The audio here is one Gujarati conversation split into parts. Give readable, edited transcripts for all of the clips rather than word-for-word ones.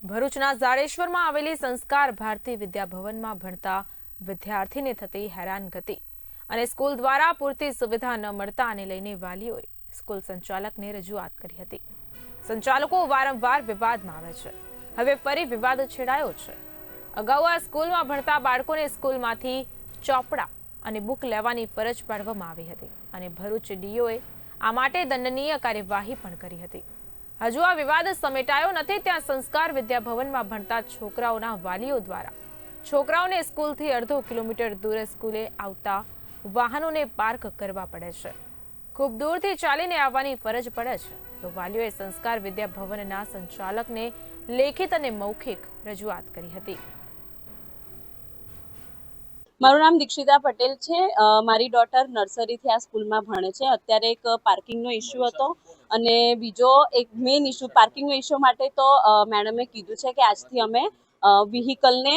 ભરૂચના જાડેશ્વરમાં આવેલી સંસ્કાર ભારતી વિદ્યાભવનમાં ભણતા વિદ્યાર્થીને થતી હેરાનગતિ અને સ્કૂલ દ્વારા પૂરતી સુવિધા ન મળતાને લઈને વાલીઓએ સ્કૂલ સંચાલકને રજૂઆત કરી હતી। સંચાલકો વારંવાર વિવાદમાં આવે છે। હવે ફરી વિવાદ છેડાયો છે। અગાઉ આ સ્કૂલમાં ભણતા બાળકોને સ્કૂલમાંથી ચોપડા અને બુક લેવાની ફરજ પાડવામાં આવી હતી અને ભરૂચ ડીઓએ આ માટે દંડનીય કાર્યવાહી પણ કરી હતી। હજુ આ વિવાદ સમેટાયો નથી ત્યાં સંસ્કાર વિદ્યાભવનમાં ભણતા છોકરાઓના વાલીઓ દ્વારા છોકરાઓને સ્કૂલથી અડધો કિલોમીટર દૂર સ્કૂલે આવતા વાહનોને પાર્ક કરવા પડે છે। ખૂબ દૂરથી ચાલીને આવવાની ફરજ પડે છે તો વાલીઓએ સંસ્કાર વિદ્યાભવનના સંચાલકને લેખિત અને મૌખિક રજૂઆત કરી હતી। મારું નામ દીક્ષિતા પટેલ છે। મારી ડોટર નર્સરીથી આ સ્કૂલમાં ભણે છે। અત્યારે એક પાર્કિંગનો ઇસ્યુ હતો અને બીજો એક મેઇન ઇસ્યુ પાર્કિંગનો ઇસ્યુ માટે તો મેડમે કીધું છે કે આજથી અમે વ્હીકલને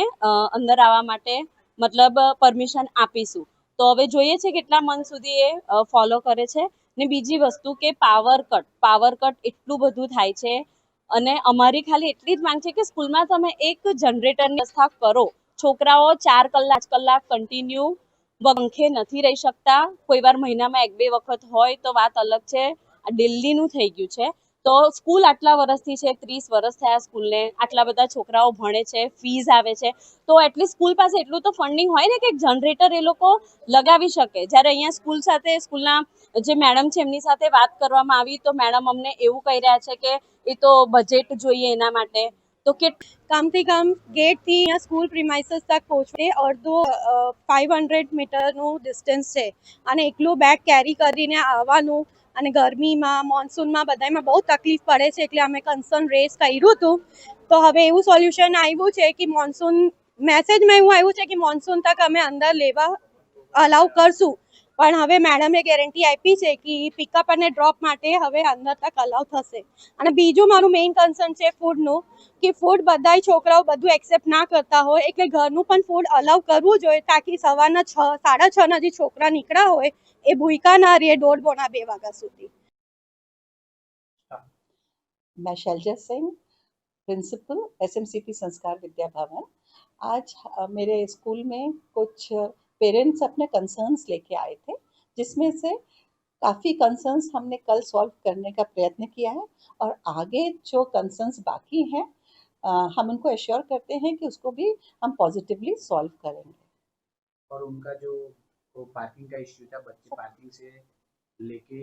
અંદર આવવા માટે મતલબ પરમિશન આપીશું। તો હવે જોઈએ છે કેટલા મંથ સુધી એ ફોલો કરે છે। ને બીજી વસ્તુ કે પાવર કટ એટલું બધું થાય છે અને અમારી ખાલી એટલી જ માંગ છે કે સ્કૂલમાં તમે એક જનરેટરની વ્યવસ્થા કરો। છોકરાઓ 4 કલાક કન્ટિન્યુ પંખે નથી રહી શકતા। કોઈ વાર મહિનામાં 1-2 વખત હોય તો વાત અલગ છે, આ દિલ્હીનું થઈ ગયું છે। તો સ્કૂલ આટલા વર્ષથી છે, 30 વર્ષ થયા સ્કૂલને, આટલા બધા છોકરાઓ ભણે છે, ફીસ આવે છે, તો એટલીસ્ટ સ્કૂલ પાસે એટલું તો ફંડિંગ હોય ને કે જનરેટર એ લોકો લગાવી શકે। જ્યારે અહીંયા સ્કૂલ સાથે સ્કૂલના જે મેડમ છે એમની સાથે વાત કરવામાં આવી તો મેડમ અમને એવું કહી રહ્યા છે કે એ તો બજેટ જોઈએ એના માટે। તો કે कम से कम गेट थी यहाँ स्कूल प्रीमाइसेस तक पहुँचते અડધો 500 મીટરનું ડિસ્ટન્સ છે અને એકલું બેગ કેરી કરીને આવવાનું અને ગરમીમાં મોન્સૂનમાં બધામાં બહુ તકલીફ પડે છે એટલે અમે કન્સર્ન રેઝ કર્યું હતું। તો હવે એવું સોલ્યુશન આવ્યું છે કે મોન્સૂન મેસેજમાં એવું આવ્યું છે કે મોન્સૂન તક અમે અંદર લેવા અલાઉ કરશું, પણ હવે મેડમે ગેરંટી આપી છે કે પિકઅપ અને ડ્રોપ માટે હવે અંદર તક અલાઉ થશે। અને બીજું મારું મેઇન કન્સર્ન છે ફૂડનું, કે ફૂડ બધાય છોકરાઓ બધું એક્સેપ્ટ ના કરતા હોય એટલે ઘરનું પણ ફૂડ અલાઉ કરવું જોઈએ તાકી સવારના 6:30 ના જે છોકરા નીકળ્યા હોય એ ભૂખ્યા ના રહે 1:30-2 વાગ્યા સુધી। मैं शैलजा सिंह, प्रिंसिपल एसएमसीपी संस्कार विद्या भवन। आज मेरे स्कूल में कुछ पेरेंट्स अपने कंसर्न्स लेके आए थे, जिसमें से काफ़ी कंसर्न्स हमने कल सॉल्व करने का प्रयत्न किया है और आगे जो कंसर्न्स बाकी हैं हम उनको एश्योर करते हैं कि उसको भी हम पॉजिटिवली सॉल्व करेंगे। और उनका जो पार्किंग का इश्यू था, बच्चे पार्किंग से लेके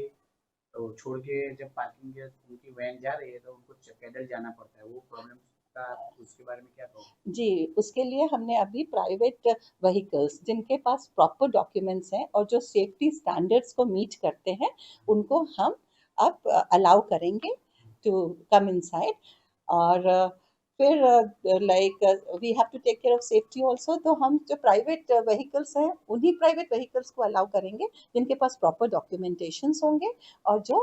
तो छोड़ के जब पार्किंग के उनकी वैन जा रही है तो उनको पैदल जाना पड़ता है, वो प्रॉब्लम का उसके बारे में क्या कहोगे? जी, उसके लिए हमने अभी प्राइवेट व्हीकल्स जिनके पास प्रॉपर डॉक्यूमेंट्स हैं और जो सेफ्टी स्टैंडर्ड्स को मीट करते हैं उनको हम अब अलाउ करेंगे टू कम इनसाइड। और फिर like we have to take care of safety also, तो हम जो प्राइवेट व्हीकल्स हैं उन्हीं प्राइवेट व्हीकल्स को अलाउ करेंगे जिनके पास प्रॉपर डॉक्यूमेंटेशंस होंगे और जो